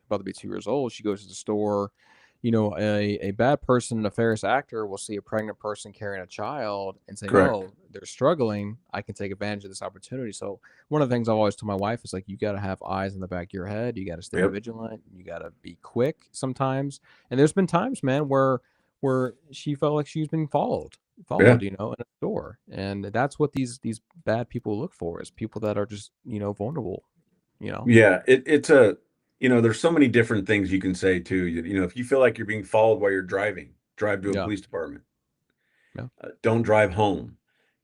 about to be 2 years old, she goes to the store. A bad person, a nefarious actor will see a pregnant person carrying a child and say, Correct. "Oh, they're struggling. I can take advantage of this opportunity." So one of the things I've always told my wife is like, you got to have eyes in the back of your head. You got to stay Yep. vigilant. You got to be quick sometimes. And there's been times, man, where she felt like she's being Yeah. followed, in a store. And that's what these bad people look for, is people that are just, vulnerable, Yeah, there's so many different things you can say too. If you feel like you're being followed while you're driving, drive to a Yeah. police department. Yeah. Don't drive home.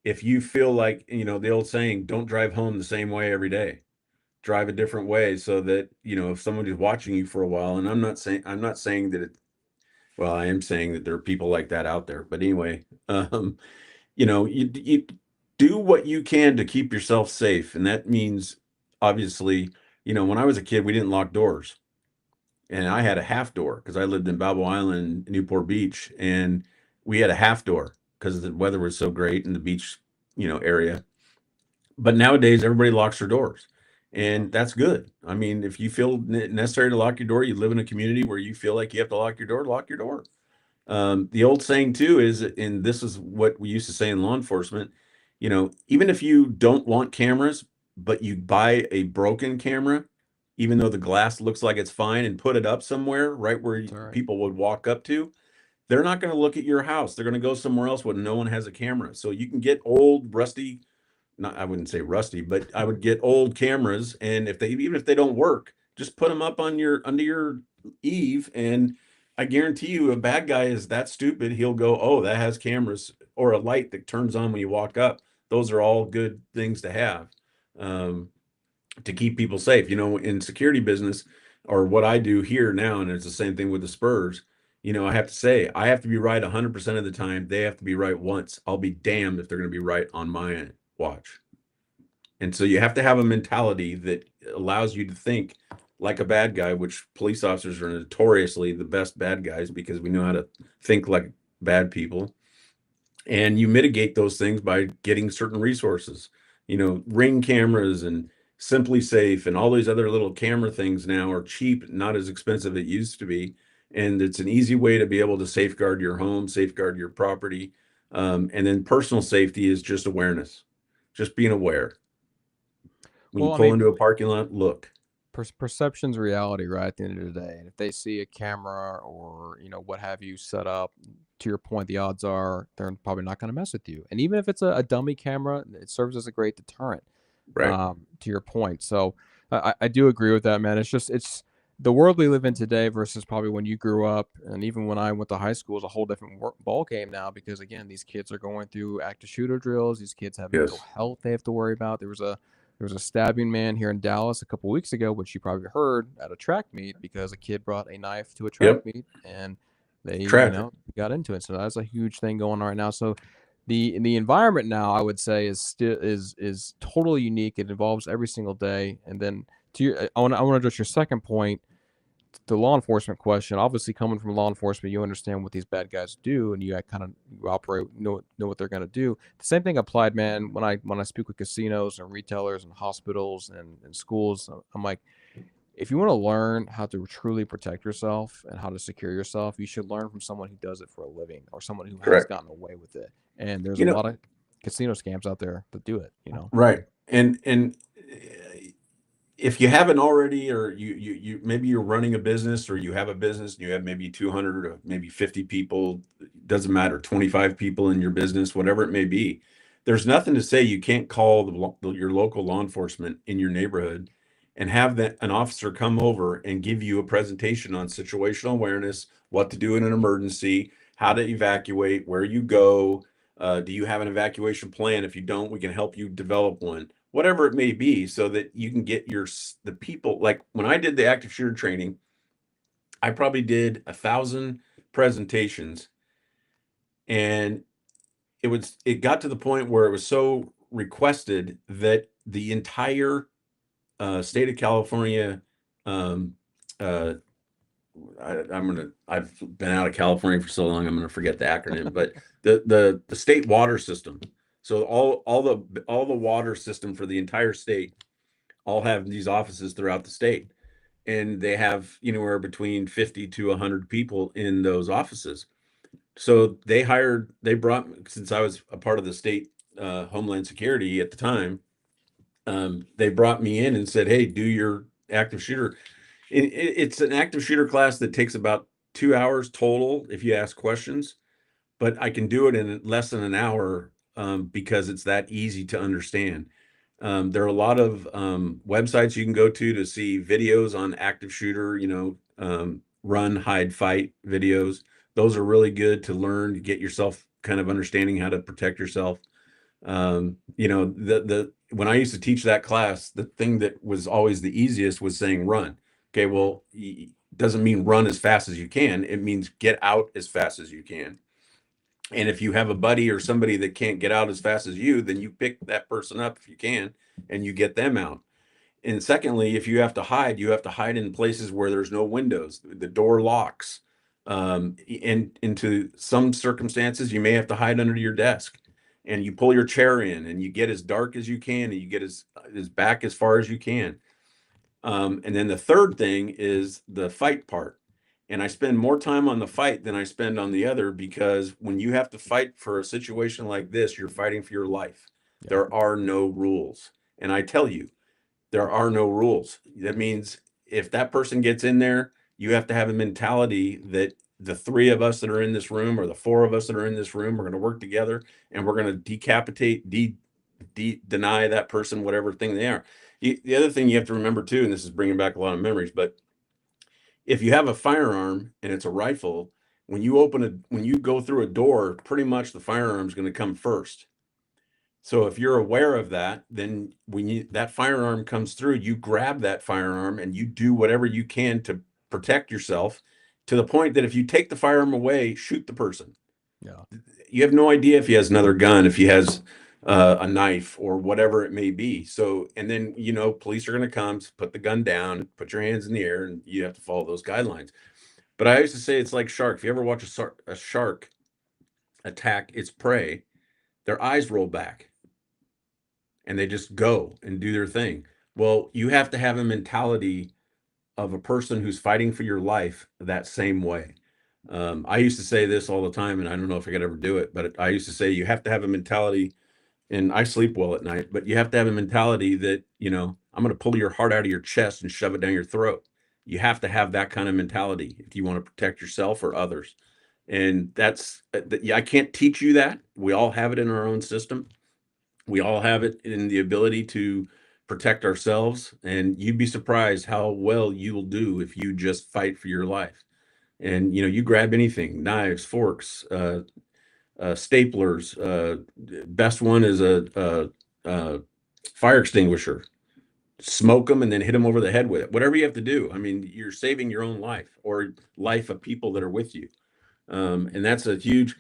If you feel like, the old saying, don't drive home the same way every day. drive a different way so that, you know, if somebody's watching you for a while, and I'm not saying that well, I am saying that there are people like that out there, but anyway, you know, you do what you can to keep yourself safe. And that means, obviously, you know, when I was a kid, we didn't lock doors. And I had a half door because I lived in Balboa Island, Newport Beach, and we had a half door because the weather was so great in the beach, you know, area. But nowadays, everybody locks their doors, and that's good. I mean, if you feel necessary to lock your door, you live in a community where you feel like you have to lock your door, lock your door. The old saying too is, and this is what we used to say in law enforcement, you know, even if you don't want cameras, but you buy a broken camera, even though the glass looks like it's fine, and put it up somewhere right where That's all right. people would walk up to, they're not going to look at your house. They're going to go somewhere else where no one has a camera. So you can get old, rusty, not, I wouldn't say rusty, but I would get old cameras, and if they, even if they don't work, just put them up on your, under your eave, and I guarantee you a bad guy is that stupid, he'll go, oh, that has cameras, or a light that turns on when you walk up. Those are all good things to have, to keep people safe. You know, in security business, or what I do here now, and it's the same thing with the Spurs, you know, I have to say, I have to be right 100% of the time. They have to be right once. I'll be damned if they're going to be right on my watch. And so you have to have a mentality that allows you to think like a bad guy, which police officers are notoriously the best bad guys because we know how to think like bad people. And you mitigate those things by getting certain resources, you know, Ring cameras and Simply Safe and all these other little camera things now are cheap, not as expensive as it used to be. And it's an easy way to be able to safeguard your home, safeguard your property. And then personal safety is just awareness, just being aware. When you Well, I pull mean, into a parking lot, look. perception's reality, right? At the end of the day, and if they see a camera or what have you set up, to your point, the odds are they're probably not going to mess with you. And even if it's a dummy camera, it serves as a great deterrent. Right. To your point, so I do agree with that, man. It's the world we live in today versus probably when you grew up, and even when I went to high school, is a whole different ball game now because again, these kids are going through active shooter drills. These kids have mental Yes. health they have to worry about. There was a stabbing man here in Dallas a couple weeks ago, which you probably heard at a track meet because a kid brought a knife to a track Yep. meet and they, Tragic. got into it. So that's a huge thing going on right now. So the environment now, I would say, is still is totally unique. It evolves every single day. And then I want to address your second point, the law enforcement question. Obviously, coming from law enforcement, you understand what these bad guys do, and you kind of operate, know what they're going to do. The same thing applied, man. When I speak with casinos and retailers and hospitals and schools, I'm like, if you want to learn how to truly protect yourself and how to secure yourself, you should learn from someone who does it for a living or someone who has Correct. gotten away with it. And there's a You know, lot of casino scams out there that do it. right. And if you haven't already, or you maybe you're running a business, or you have a business and you have maybe 200 or maybe 50 people, doesn't matter, 25 people in your business, whatever it may be, there's nothing to say you can't call your local law enforcement in your neighborhood and have an officer come over and give you a presentation on situational awareness, what to do in an emergency, how to evacuate, where you go. Do you have an evacuation plan? If you don't, we can help you develop one, whatever it may be, so that you can get the people. Like when I did the active shooter training, I probably did 1,000 presentations, and it got to the point where it was so requested that the entire state of California, um, uh, I've been out of California for so long, I'm gonna forget the acronym, but the state water system. So all the water system for the entire state all have these offices throughout the state, and they have anywhere between 50 to 100 people in those offices. So they brought, since I was a part of the state Homeland Security at the time, they brought me in and said, hey, do your active shooter. It's an active shooter class that takes about 2 hours total if you ask questions, but I can do it in less than an hour, because it's that easy to understand. There are a lot of websites you can go to see videos on active shooter, run, hide, fight videos. Those are really good to learn, to get yourself kind of understanding how to protect yourself. You know, when I used to teach that class, the thing that was always the easiest was saying run. Okay, well, doesn't mean run as fast as you can. It means get out as fast as you can. And if you have a buddy or somebody that can't get out as fast as you, then you pick that person up if you can, and you get them out. And secondly, if you have to hide in places where there's no windows, the door locks. And into some circumstances, you may have to hide under your desk, and you pull your chair in, and you get as dark as you can, and you get as back as far as you can. And then the third thing is the fight part. And I spend more time on the fight than I spend on the other, because when you have to fight for a situation like this, you're fighting for your life. Yeah. There are no rules. And I tell you, there are no rules. That means if that person gets in there, you have to have a mentality that the three of us that are in this room, or the four of us that are in this room, are going to work together, and we're going to decapitate, deny that person whatever thing they are. The other thing you have to remember too, and this is bringing back a lot of memories, but if you have a firearm and it's a rifle, when you go through a door, pretty much the firearm is going to come first. So if you're aware of that, then when that firearm comes through, you grab that firearm and you do whatever you can to protect yourself, to the point that if you take the firearm away, shoot the person. Yeah. You have no idea if he has another gun, if he has a knife or whatever it may be. So, and then, you know, police are going to come, put the gun down, put your hands in the air, and you have to follow those guidelines. But I used to say it's like shark. If you ever watch a shark attack its prey, their eyes roll back and they just go and do their thing. Well, you have to have a mentality of a person who's fighting for your life that same way. I used to say this all the time, and I don't know if I could ever do it, but I used to say you have to have a mentality, and I sleep well at night, but you have to have a mentality that, you know, I'm going to pull your heart out of your chest and shove it down your throat. You have to have that kind of mentality if you want to protect yourself or others. And I can't teach you that. We all have it in our own system. We all have it in the ability to protect ourselves, and you'd be surprised how well you'll do if you just fight for your life. And, you know, you grab anything, knives, forks, staplers. Best one is a fire extinguisher. Smoke them and then hit them over the head with it. Whatever you have to do. I mean, you're saving your own life or life of people that are with you. And that's a huge.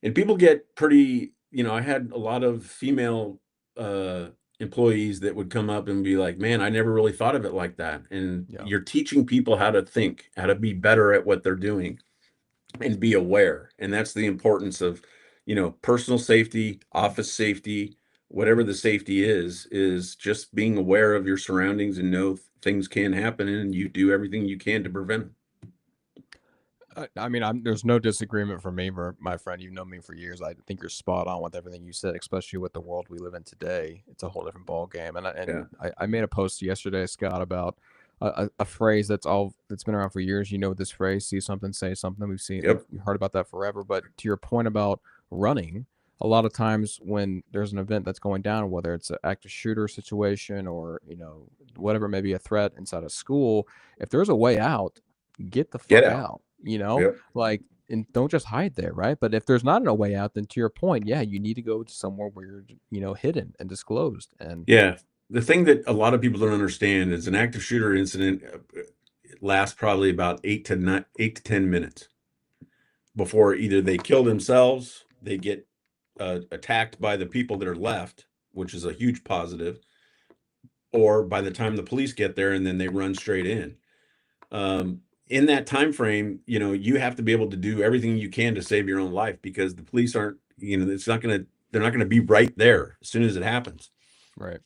And people get pretty. You know, I had a lot of female uh, employees that would come up and be like, "Man, I never really thought of it like that." And Yeah. you're teaching people how to think, how to be better at what they're doing, and be aware. And that's the importance of, you know, personal safety, office safety, whatever the safety is just being aware of your surroundings and know things can happen, and you do everything you can to prevent them. I mean, there's no disagreement from me, my friend. You've known me for years. I think you're spot on with everything you said, especially with the world we live in today. It's a whole different ball game. And Yeah. I made a post yesterday, Scott, about a phrase that's been around for years. You know this phrase: "See something, say something." Yep. We've heard about that forever. But to your point about running, a lot of times when there's an event that's going down, whether it's an active shooter situation or, you know, whatever, maybe a threat inside a school, if there's a way out, get the Get fuck out. out, you know? Yep. Like, and don't just hide there, right? But if there's not a way out, then to your point, yeah, you need to go to somewhere where you're, you know, hidden and disclosed. And Yeah. The thing that a lot of people don't understand is an active shooter incident lasts probably about 8 to 10 minutes before either they kill themselves, they get attacked by the people that are left, which is a huge positive, or by the time the police get there and then they run straight in. In that time frame, you know, you have to be able to do everything you can to save your own life, because the police aren't, you know, they're not going to be right there as soon as it happens. right.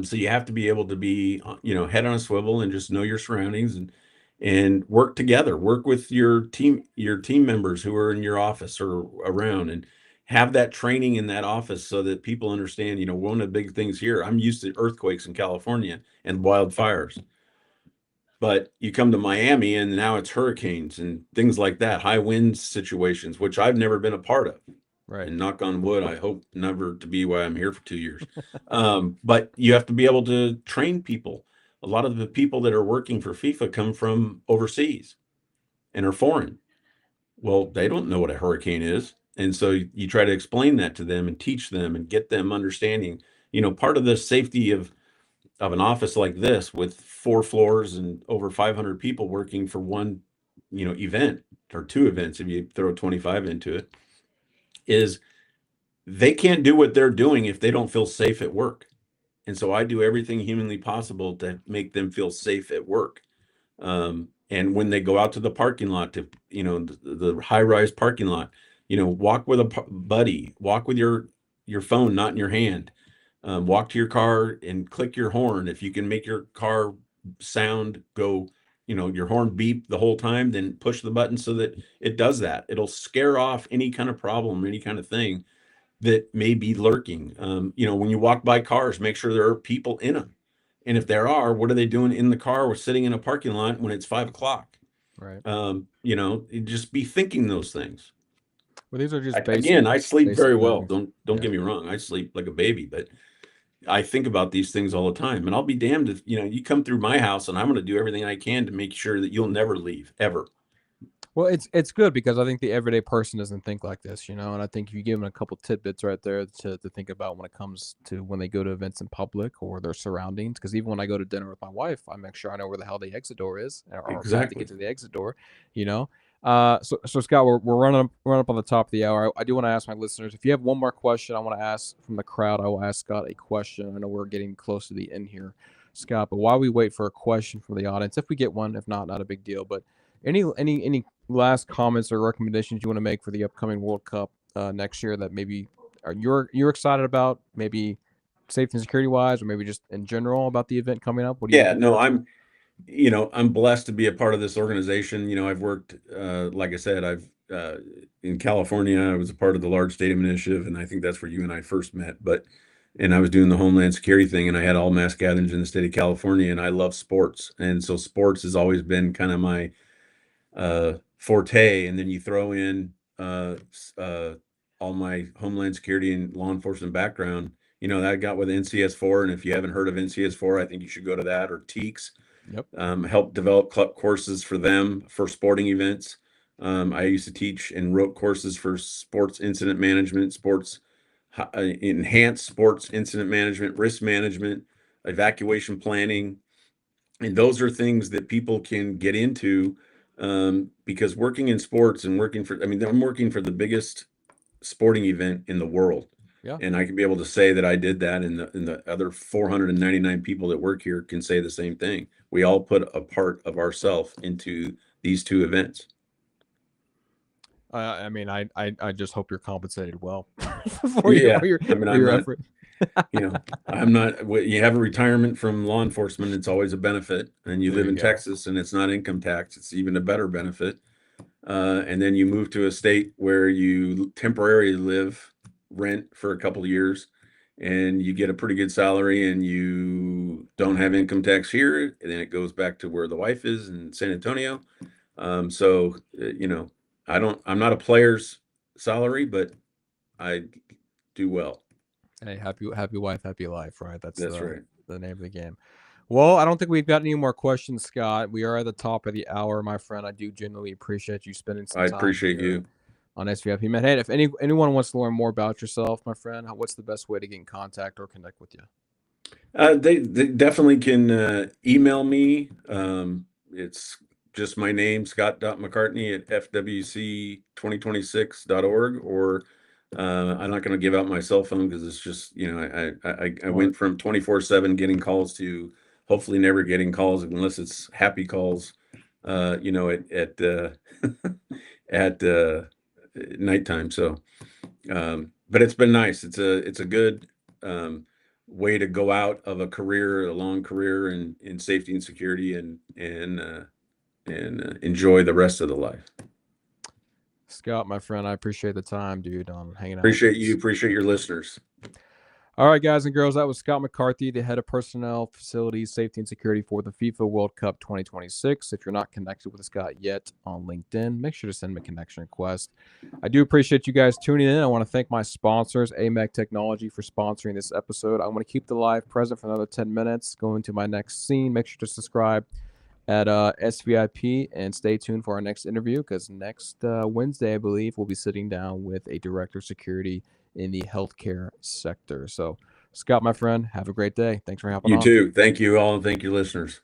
So you have to be able to be, you know, head on a swivel and just know your surroundings, and work together, work with your team members who are in your office or around, and have that training in that office so that people understand, you know, one of the big things here, I'm used to earthquakes in California and wildfires. But you come to Miami and now it's hurricanes and things like that, high wind situations, which I've never been a part of. Right. And knock on wood, I hope never to be why I'm here for 2 years. But you have to be able to train people. A lot of the people that are working for FIFA come from overseas and are foreign. Well, they don't know what a hurricane is. And so you try to explain that to them and teach them and get them understanding. Part of the safety of an office like this with 4 floors and over 500 people working for one, event or 2 events, if you throw 25 into it, is they can't do what they're doing if they don't feel safe at work. And so I do everything humanly possible to make them feel safe at work. And when they go out to the parking lot, to the high-rise parking lot, walk with a buddy, walk with your phone not in your hand. Walk to your car and click your horn. If you can make your car sound go, your horn beep the whole time, then push the button so that it does that. It'll scare off any kind of problem, any kind of thing that may be lurking. When you walk by cars, make sure there are people in them. And if there are, what are they doing in the car or sitting in a parking lot when it's 5 o'clock? Right. Just be thinking those things. Well, these are just basic. Again, I sleep very well. Learnings. Don't get me wrong. I sleep like a baby, but I think about these things all the time. And I'll be damned if, you come through my house, and I'm going to do everything I can to make sure that you'll never leave, ever. Well, it's good because I think the everyday person doesn't think like this, and I think if you give them a couple tidbits right there to think about when it comes to when they go to events in public or their surroundings. Because even when I go to dinner with my wife, I make sure I know where the hell the exit door is, or to get to the exit door. So Scott, we're running up on the top of the hour. I do want to ask my listeners, if you have one more question I want to ask from the crowd, I will ask Scott a question. I know we're getting close to the end here, Scott, but while we wait for a question from the audience, if we get one, if not a big deal. But any last comments or recommendations you want to make for the upcoming World Cup next year that maybe you're excited about, maybe safety and security wise, or maybe just in general about the event coming up? What do you think? No, I'm blessed to be a part of this organization. I've worked, like I said, I've in California, I was a part of the Large Stadium Initiative, and I think that's where you and I first met. And I was doing the Homeland Security thing, and I had all mass gatherings in the state of California, and I love sports. And so sports has always been kind of my forte. And then you throw in all my Homeland Security and law enforcement background, that I got with NCS4. And if you haven't heard of NCS4, I think you should go to that, or TEACS. Yep. Help develop club courses for them for sporting events. I used to teach and wrote courses for sports incident management, enhanced sports incident management, risk management, evacuation planning. And those are things that people can get into, because working in sports and I'm working for the biggest sporting event in the world. Yeah. And I can be able to say that I did that, and the other 499 people that work here can say the same thing. We all put a part of ourselves into these 2 events. I just hope you're compensated well for your effort. I'm not. You have a retirement from law enforcement, it's always a benefit. And you live in Texas, and it's not income tax. It's even a better benefit. And then you move to a state where you temporarily rent for a couple of years, and you get a pretty good salary, and you don't have income tax here, and then it goes back to where the wife is in San Antonio. I'm not a player's salary, but I do well. Hey, happy wife, happy life, right? That's right. The name of the game. Well, I don't think we've got any more questions, Scott. We are at the top of the hour, my friend. I do genuinely appreciate you spending some time. I appreciate you on SVIP. Man, hey, if anyone wants to learn more about yourself, my friend, what's the best way to get in contact or connect with you? They definitely can email me. It's just my name, Scott.McCartney at fwc2026.org, or I'm not going to give out my cell phone, because it's just, I went from 24/7 getting calls to hopefully never getting calls unless it's happy calls, at nighttime. So, but it's been nice. It's a good way to go out of a long career in safety and security, and enjoy the rest of the life. Scott, my friend, I appreciate the time, dude, on hanging out. Appreciate you. Appreciate your listeners. All right, guys and girls, that was Scott McCarthy, the head of personnel, facilities, safety, and security for the FIFA World Cup 2026. If you're not connected with Scott yet on LinkedIn, make sure to send him a connection request. I do appreciate you guys tuning in. I want to thank my sponsors, AMEC Technology, for sponsoring this episode. I want to keep the live present for another 10 minutes. Going to my next scene. Make sure to subscribe at SVIP, and stay tuned for our next interview, because next Wednesday, I believe, we'll be sitting down with a director of security in the healthcare sector. So, Scott, my friend, have a great day. Thanks for hopping on. You too. Thank you all, and thank you, listeners.